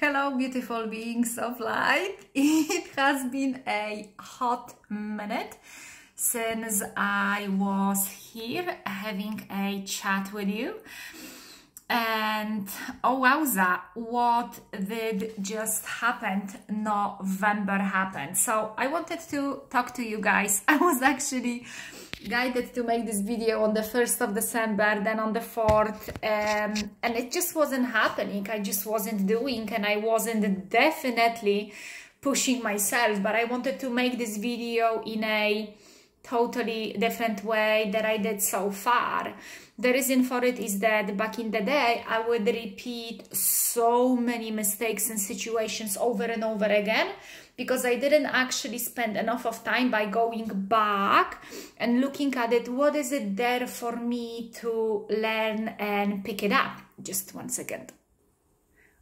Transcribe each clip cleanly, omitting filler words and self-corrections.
Hello, beautiful beings of light. It has been a hot minute since I was here having a chat with you. And oh wowza, what did just happen? November happened. So I wanted to talk to you guys. I was actually guided to make this video on the 1st of December, then on the 4th, and it just wasn't happening. I just wasn't doing, and I wasn't definitely pushing myself, but I wanted to make this video in a totally different way that I did so far. The reason for it is that back in the day, I would repeat so many mistakes and situations over and over again because I didn't actually spend enough of time by going back and looking at it. What is it there for me to learn and pick it up? Just one second.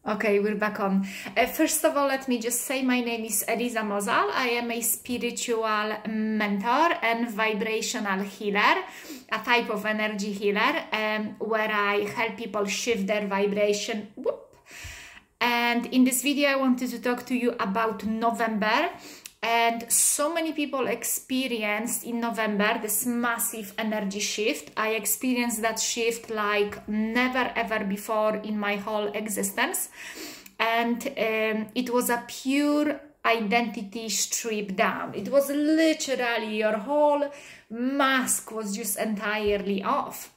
Okay, we're back on. First of all, let me just say my name is Eliza Mozal. I am a spiritual mentor and vibrational healer, a type of energy healer where I help people shift their vibration. And in this video, I wanted to talk to you about November. And so many people experienced in November this massive energy shift. I experienced that shift like never ever before in my whole existence. And it was a pure identity strip down. It was literally your whole mask was just entirely off.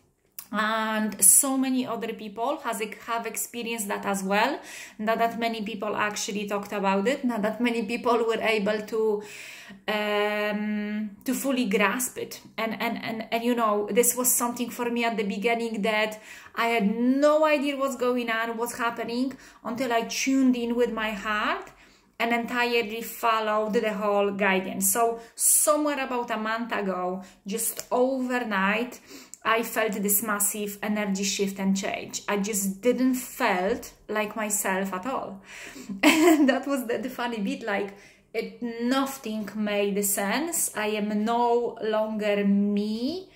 And so many other people have experienced that as well. Not that many people actually talked about it. Not that many people were able to fully grasp it. And you know, this was something for me at the beginning that I had no idea what's going on, what's happening, until I tuned in with my heart and entirely followed the whole guidance. So somewhere about a month ago, just overnight, I felt this massive energy shift and change. I just didn't felt like myself at all. And that was the funny bit, like nothing made sense. I am no longer me.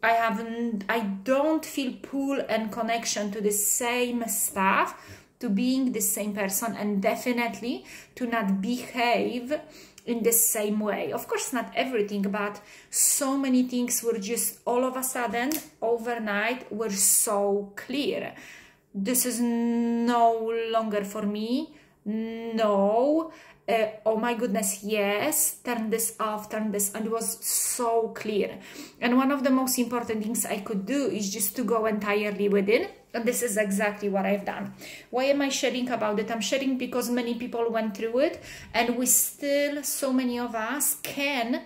I don't feel pull and connection to the same stuff, to being the same person, and definitely to not behave in the same way. Of course, not everything, but so many things were just all of a sudden, overnight, were so clear. This is no longer for me. No. Oh my goodness, yes. Turn this off, turn this. And it was so clear. And one of the most important things I could do is just to go entirely within. And this is exactly what I've done. Why am I sharing about it? I'm sharing because many people went through it, and we still, so many of us can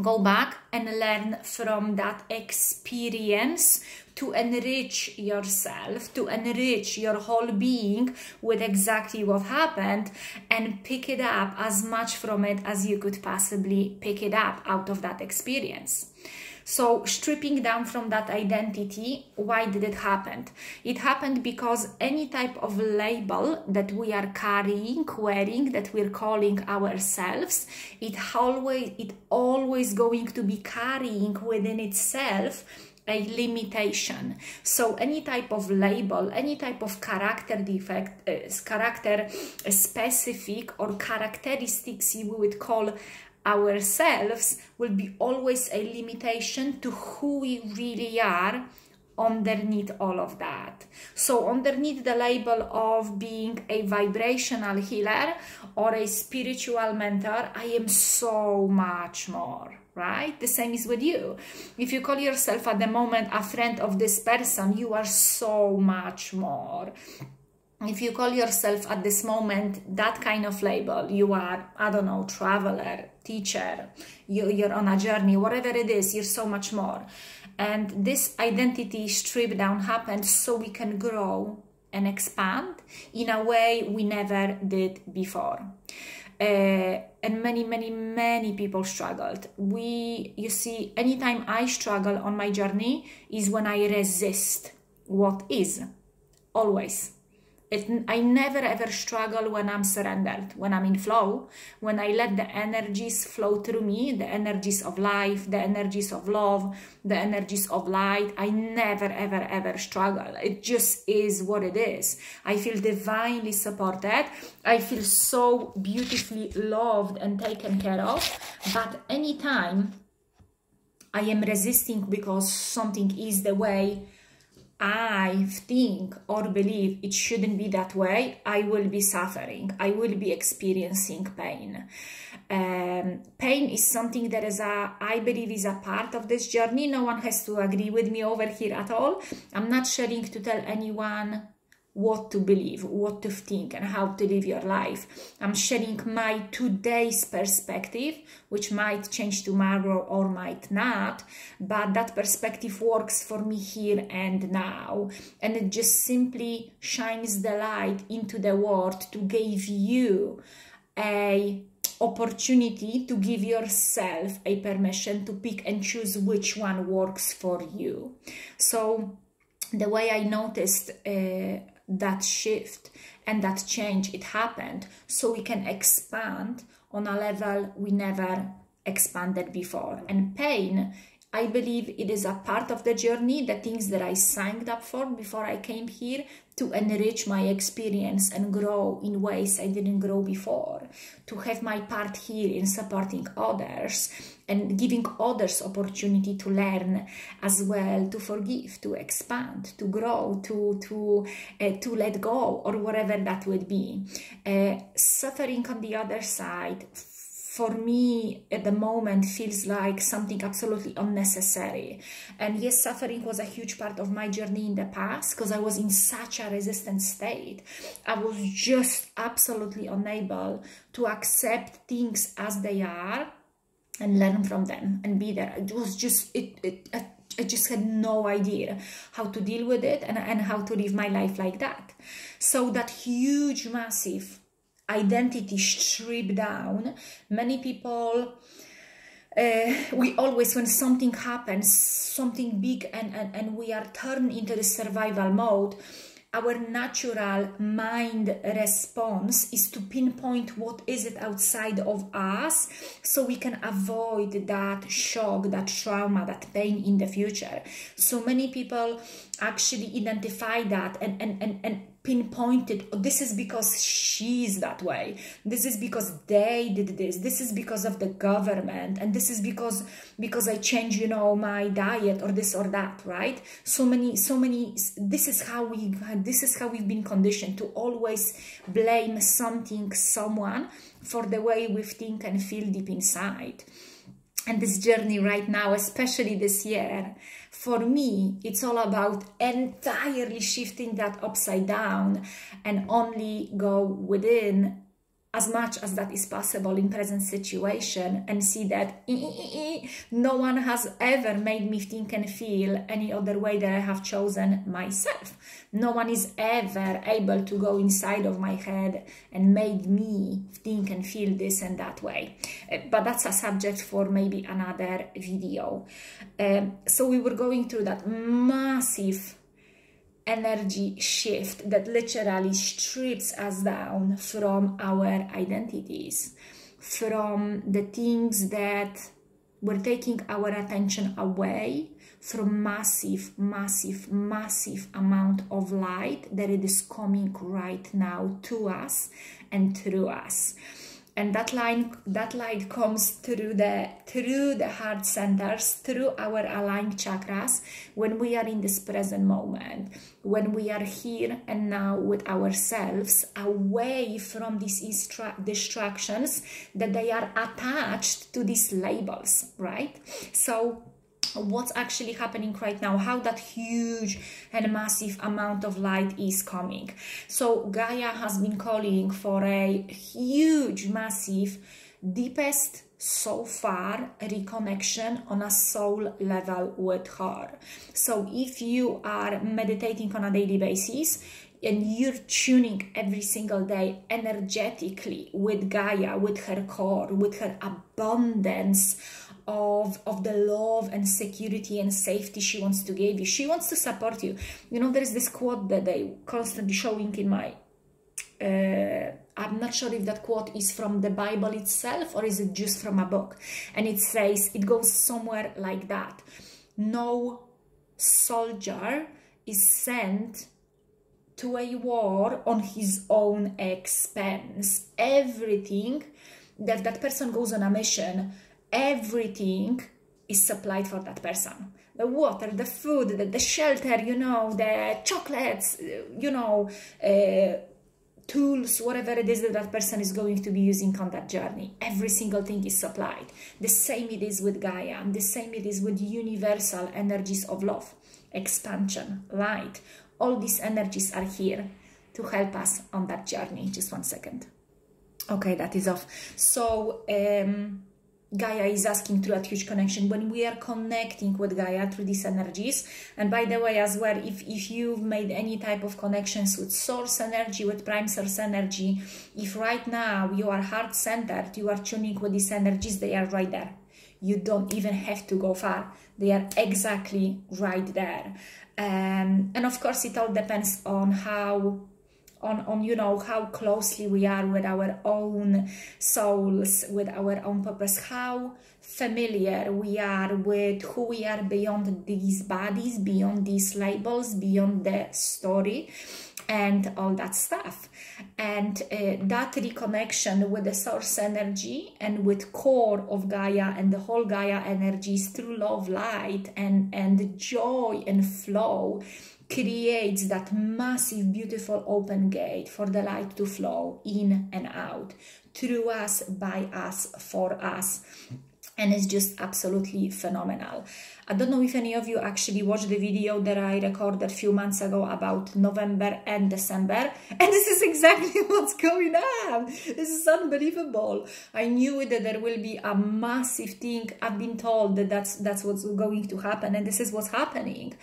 go back and learn from that experience to enrich yourself, to enrich your whole being with exactly what happened, and pick it up as much from it as you could possibly pick it up out of that experience. So stripping down from that identity, why did it happen? It happened because any type of label that we are carrying, wearing, that we're calling ourselves, it always going to be carrying within itself a limitation. So any type of label, any type of character defect, character specific or characteristics we would call ourselves will be always a limitation to who we really are underneath all of that. So underneath the label of being a vibrational healer or a spiritual mentor, I am so much more, right? The same is with you. If you call yourself at the moment a friend of this person, you are so much more. If you call yourself at this moment that kind of label, you are, I don't know, traveler, teacher, you're on a journey, whatever it is, you're so much more. And this identity strip down happens so we can grow and expand in a way we never did before. And many people struggled. You see, anytime I struggle on my journey is when I resist what is, always. I never ever struggle when I'm surrendered, when I'm in flow, when I let the energies flow through me, the energies of life, the energies of love, the energies of light. I never ever ever struggle. It just is what it is. I feel divinely supported. I feel so beautifully loved and taken care of. But anytime I am resisting because something is the way I think or believe it shouldn't be that way, I will be suffering. I will be experiencing pain. Pain is something that is I believe is a part of this journey. No one has to agree with me over here at all. I'm not sharing to tell anyone what to believe, what to think, and how to live your life. I'm sharing my today's perspective, which might change tomorrow or might not, but that perspective works for me here and now, and it just simply shines the light into the world to give you a opportunity, to give yourself a permission to pick and choose which one works for you. So the way I noticed that shift and that change, it happened so we can expand on a level we never expanded before. And pain, I believe it is a part of the journey, the things that I signed up for before I came here, to enrich my experience and grow in ways I didn't grow before, to have my part here in supporting others and giving others opportunity to learn as well, to forgive, to expand, to grow, to let go, or whatever that would be. Suffering on the other side, for me at the moment, feels like something absolutely unnecessary. And yes, suffering was a huge part of my journey in the past, because I was in such a resistant state. I was just absolutely unable to accept things as they are and learn from them and be there. It was just, I just had no idea how to deal with it and how to live my life like that. So that huge, massive identity stripped down, many people, we always, when something happens, something big, and we are turned into the survival mode, our natural mind response is to pinpoint what is it outside of us, so we can avoid that shock, that trauma, that pain in the future. So many people actually identify that and pinpointed, oh, this is because she's that way, this is because they did this is because of the government, and this is because I changed, you know, my diet, or this or that, right? So many, this is how we've been conditioned to always blame something, someone, for the way we think and feel deep inside. And this journey right now, especially this year, for me, it's all about entirely shifting that upside down and only go within as much as that is possible in present situation, and see that no one has ever made me think and feel any other way that I have chosen myself. No one is ever able to go inside of my head and made me think and feel this and that way. But that's a subject for maybe another video. So we were going through that massive energy shift that literally strips us down from our identities, from the things that were taking our attention away from massive amount of light that it is coming right now to us and through us. And that light comes through the heart centers, through our aligned chakras, when we are in this present moment, when we are here and now with ourselves, away from these distractions that they are attached to these labels, right? So what's actually happening right now, how that huge and massive amount of light is coming. So Gaia has been calling for a huge, massive, deepest so far reconnection on a soul level with her. So if you are meditating on a daily basis and you're tuning every single day energetically with Gaia, with her core, with her abundance of the love and security and safety she wants to give you. She wants to support you. You know, there is this quote that they constantly showing in my I'm not sure if that quote is from the Bible itself or is it just from a book. And it says, it goes somewhere like that. No soldier is sent to a war on his own expense. Everything that person goes on a mission, everything is supplied for that person. The water, the food, the shelter, you know, the chocolates, you know, tools, whatever it is that that person is going to be using on that journey. Every single thing is supplied. The same it is with Gaia. The same it is with universal energies of love, expansion, light. All these energies are here to help us on that journey. Just 1 second. Okay, that is off. So, Gaia is asking through a huge connection. When we are connecting with Gaia through these energies, and by the way as well, if you've made any type of connections with source energy, with prime source energy, if right now you are heart-centered, you are tuning with these energies, they are right there. You don't even have to go far. They are exactly right there. And of course it all depends on how you know, how closely we are with our own souls, with our own purpose, how familiar we are with who we are beyond these bodies, beyond these labels, beyond the story, and all that stuff. And that reconnection with the source energy and with core of Gaia and the whole Gaia energies through love, light, and joy and flow creates that massive, beautiful open gate for the light to flow in and out, through us, by us, for us. And it's just absolutely phenomenal. I don't know if any of you actually watched the video that I recorded a few months ago about November and December. And this is exactly what's going on. This is unbelievable. I knew that there will be a massive thing. I've been told that that's what's going to happen. And this is what's happening.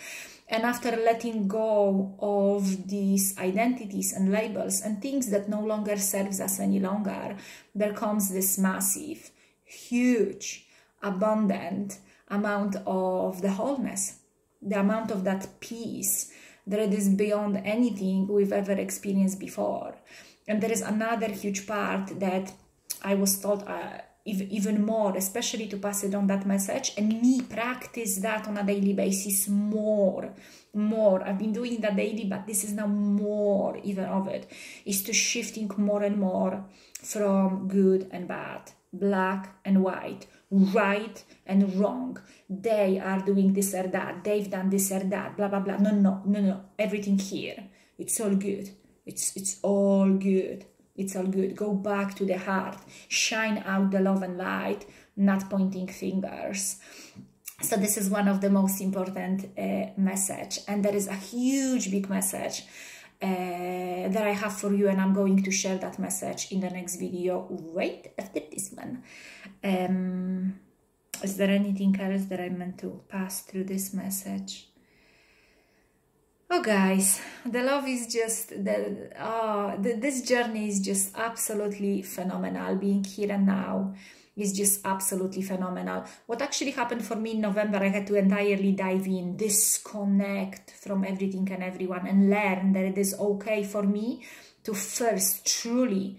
And after letting go of these identities and labels and things that no longer serves us any longer, there comes this massive, huge, abundant amount of the wholeness, the amount of that peace that it is beyond anything we've ever experienced before. And there is another huge part that I was told even more, especially to pass it on that message, and me practice that on a daily basis more. I've been doing that daily, but this is now more even of it, is to shifting more and more from good and bad, black and white, right and wrong. They are doing this or that, they've done this or that, blah blah blah. No, everything here, it's all good. It's all good. It's all good. Go back to the heart. Shine out the love and light, not pointing fingers. So this is one of the most important message. And there is a huge, big message that I have for you. And I'm going to share that message in the next video right after this one. Is there anything else that I meant to pass through this message? Oh guys, the love is just, this journey is just absolutely phenomenal. Being here and now is just absolutely phenomenal. What actually happened for me in November, I had to entirely dive in, disconnect from everything and everyone, and learn that it is okay for me to truly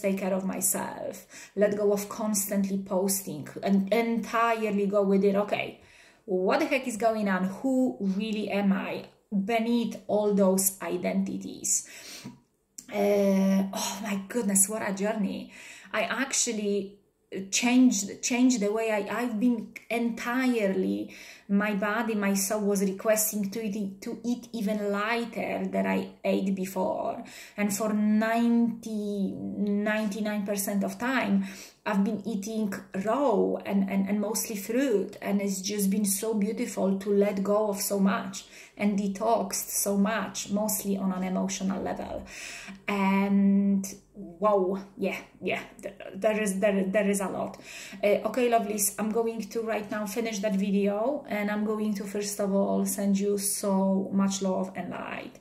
take care of myself. Let go of constantly posting and entirely go with it. Okay, what the heck is going on? Who really am I beneath all those identities? Oh my goodness, what a journey. I actually changed the way I've been entirely. My body, my soul was requesting to eat even lighter than I ate before. And for 99% of time, I've been eating raw and mostly fruit. And it's just been so beautiful to let go of so much and detoxed so much, mostly on an emotional level. And wow, yeah, there is a lot. Okay, lovelies, I'm going to right now finish that video, and I'm going to first of all send you so much love and light.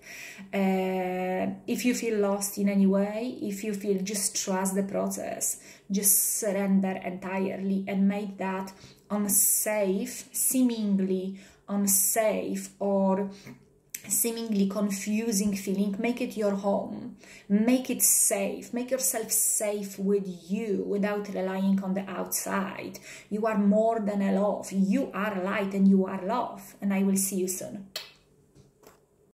If you feel lost in any way, if you feel, just trust the process, just surrender entirely and make that unsafe, seemingly unsafe or seemingly confusing feeling, make it your home. Make it safe. Make yourself safe with you without relying on the outside. You are more than enough. You are light and you are love. And I will see you soon.